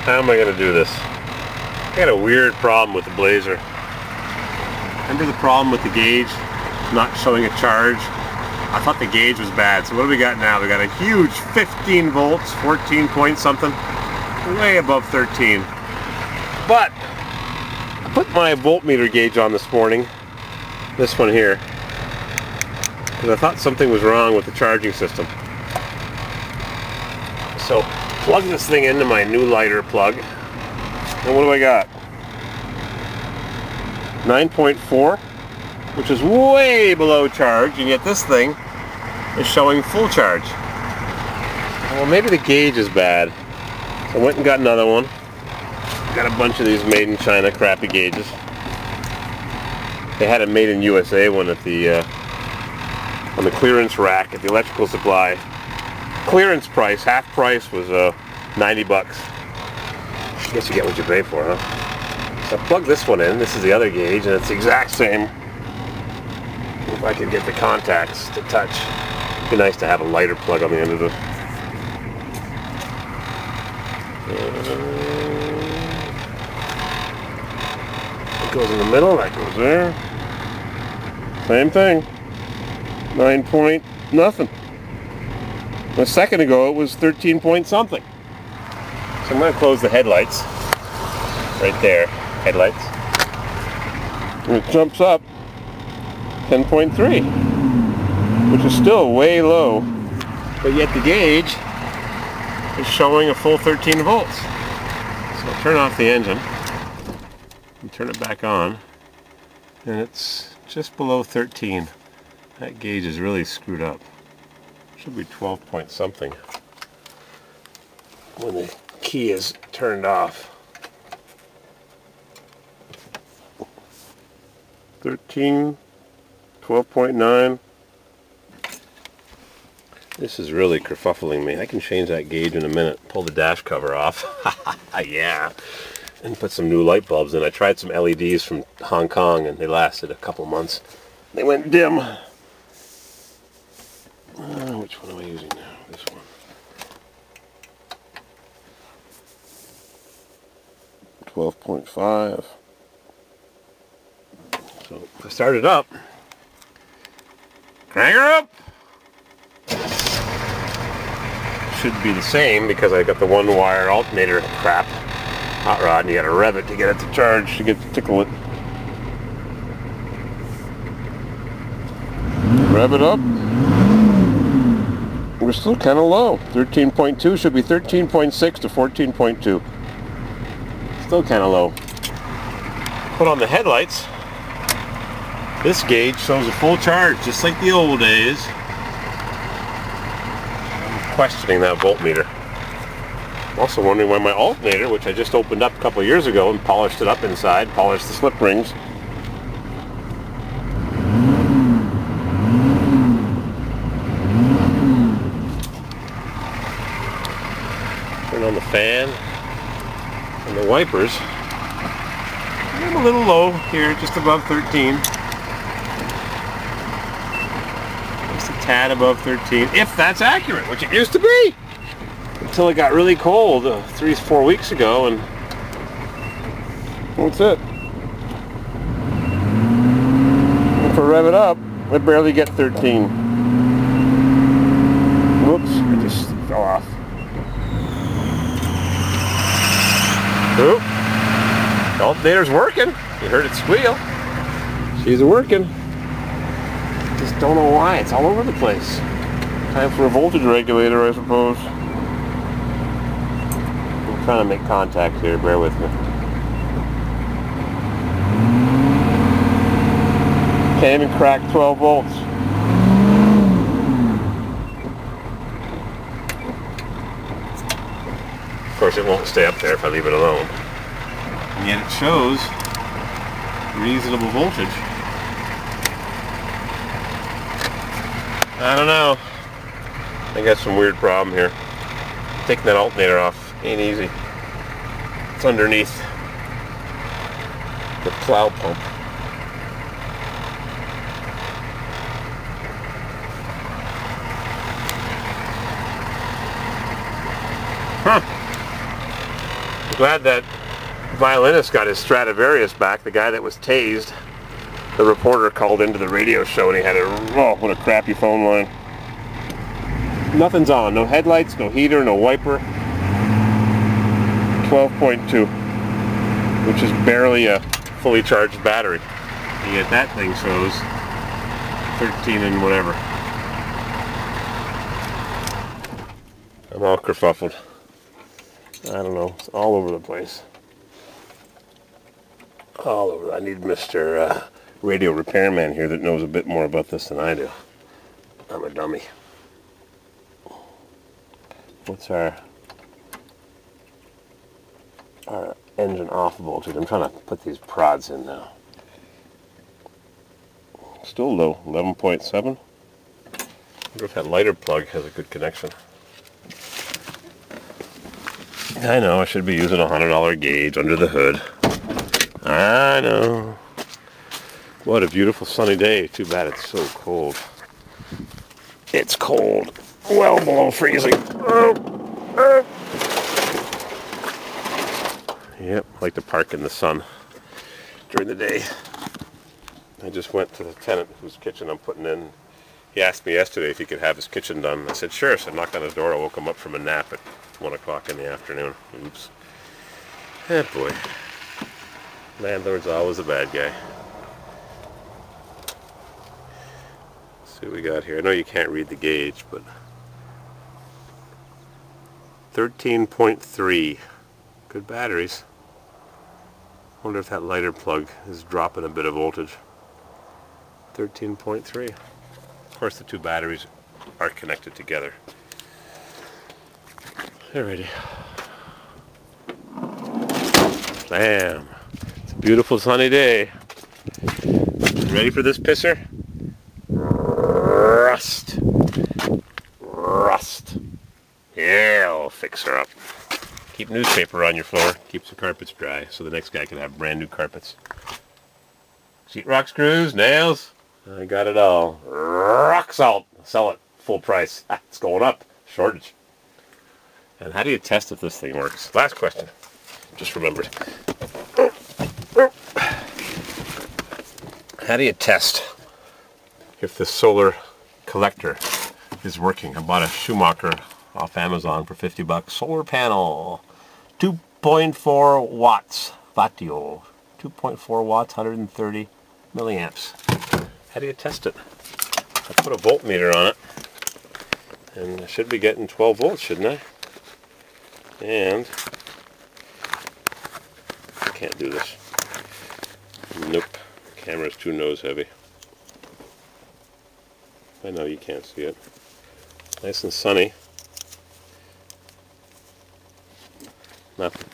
How am I going to do this? I got a weird problem with the Blazer. Remember the problem with the gauge not showing a charge? I thought the gauge was bad. So what do we got now? We got a huge 15 volts, 14 point something, way above 13. But I put my voltmeter gauge on this morning, this one here, because I thought something was wrong with the charging system. So plug this thing into my new lighter plug, and what do I got? 9.4, which is way below charge, and yet this thing is showing full charge. Well, maybe the gauge is bad. So I went and got another one. Got a bunch of these made in China crappy gauges. They had a made in USA one at the on the clearance rack at the electrical supply. Clearance price, half price, was 90 bucks. I guess you get what you pay for, huh? So I plug this one in. This is the other gauge, and it's the exact same. If I could get the contacts to touch, it'd be nice to have a lighter plug on the end of it. It goes in the middle, that goes there. Same thing. 9 point nothing. A second ago it was 13 point something. So I'm going to close the headlights. Right there, headlights. And it jumps up 10.3, which is still way low, but yet the gauge is showing a full 13 volts. So I'll turn off the engine and turn it back on, and it's just below 13. That gauge is really screwed up. Should be 12 point something when the key is turned off. 13, 12.9. This is really kerfuffling me. I can change that gauge in a minute. Pull the dash cover off. Yeah. And put some new light bulbs in. I tried some LEDs from Hong Kong and they lasted a couple months. They went dim. Which one am I using now? This one. 12.5. So if I start it up, crank her up. Should be the same because I got the one wire alternator crap. Hot rod, and you gotta rev it to get it to charge, to get to tickle it. Rev it up. We're still kind of low. 13.2 should be 13.6 to 14.2. Still kind of low. Put on the headlights. This gauge shows a full charge, just like the old days. I'm questioning that voltmeter. I'm also wondering why my alternator, which I just opened up a couple of years ago and polished it up inside, polished the slip rings. Turn on the fan and the wipers. I'm a little low here, just above 13. Just a tad above 13, if that's accurate, which it used to be. Until it got really cold 3-4 weeks ago, and that's it. If I rev it up, I barely get 13. Whoops, I just fell off. Oop. The alternator's working. You heard it squeal. She's working. Just don't know why. It's all over the place. Time for a voltage regulator, I suppose. I'm trying to make contact here. Bear with me. Can't even crack 12 volts. Of course, it won't stay up there if I leave it alone. And yet it shows reasonable voltage. I don't know. I got some weird problem here. Taking that alternator off ain't easy. It's underneath the plow pump. Huh. I'm glad that violinist got his Stradivarius back, the guy that was tased. The reporter called into the radio show and he had a, oh, what a crappy phone line. Nothing's on, no headlights, no heater, no wiper. 12.2, which is barely a fully charged battery. And yet that thing shows 13 and whatever. I'm all kerfuffled. I don't know, it's all over the place. All over. I need Mr. Radio repairman here that knows a bit more about this than I do. I'm a dummy. What's our engine off voltage? I'm trying to put these prods in now. Still low, 11.7. I wonder if that lighter plug has a good connection. I know, I should be using a $100 gauge under the hood. I know. What a beautiful sunny day. Too bad it's so cold. It's cold. Well below freezing. Yep, I like to park in the sun during the day. I just went to the tenant whose kitchen I'm putting in. He asked me yesterday if he could have his kitchen done. I said sure, so I knocked on his door. I woke him up from a nap at 1 o'clock in the afternoon. Oops. Eh, boy. Landlord's always a bad guy. Let's see what we got here. I know you can't read the gauge, but 13.3. Good batteries. Wonder if that lighter plug is dropping a bit of voltage. 13.3. Of course the two batteries are connected together. Alrighty. Bam. It's a beautiful sunny day. Ready for this pisser? Rust. Rust. Yeah, I'll fix her up. Keep newspaper on your floor. Keeps the carpets dry so the next guy can have brand new carpets. Sheetrock screws, nails. I got it all. Rock salt. Sell it full price. It's going up. Shortage. And how do you test if this thing works? Last question. Just remembered. How do you test if the solar collector is working? I bought a Schumacher off Amazon for 50 bucks. Solar panel. 2.4 watts. Wattio. 2.4 watts, 130 milliamps. How do you test it? I put a voltmeter on it. And I should be getting 12 volts, shouldn't I? And I can't do this. Nope. Camera's too nose heavy. I know you can't see it. Nice and sunny. Nothing.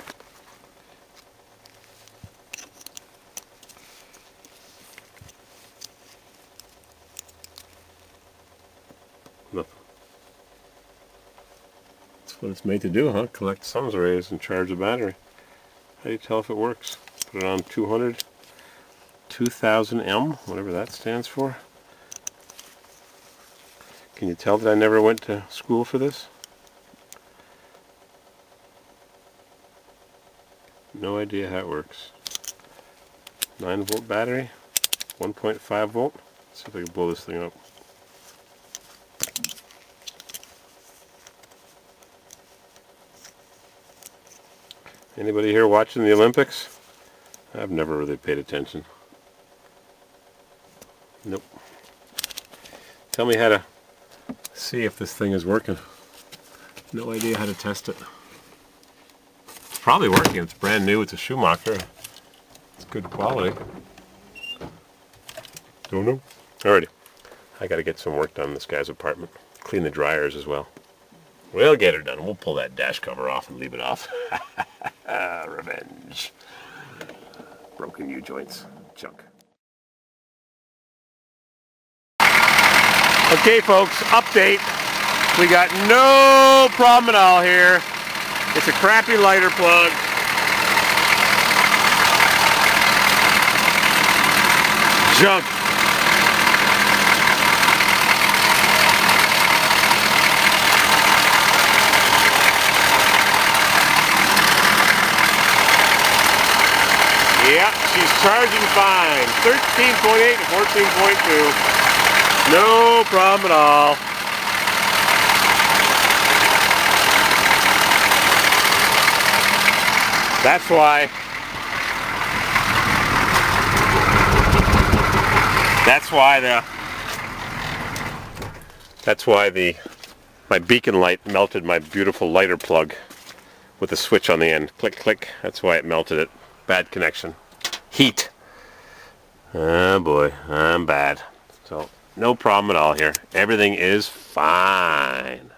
Nothing. That's what it's made to do, huh? Collect sun's rays and charge the battery. How do you tell if it works? Put it on 200, 2000 M, whatever that stands for. Can you tell that I never went to school for this? No idea how it works. 9 volt battery, 1.5 volt. Let's see if I can blow this thing up. Anybody here watching the Olympics? I've never really paid attention. Nope. Tell me how to see if this thing is working. No idea how to test it. It's probably working. It's brand new. It's a Schumacher. It's good quality. Don't know. Alrighty. I gotta get some work done in this guy's apartment. Clean the dryers as well. We'll get her done. We'll pull that dash cover off and leave it off. Revenge. Broken U-joints. Junk. Okay folks, update. We got no problem at all here. It's a crappy lighter plug. Junk. Yep, she's charging fine. 13.8 to 14.2. No problem at all. That's why my beacon light melted my beautiful lighter plug with the switch on the end. Click, click. That's why it melted it. Bad connection. Heat. Oh boy, I'm bad. So, no problem at all here. Everything is fine.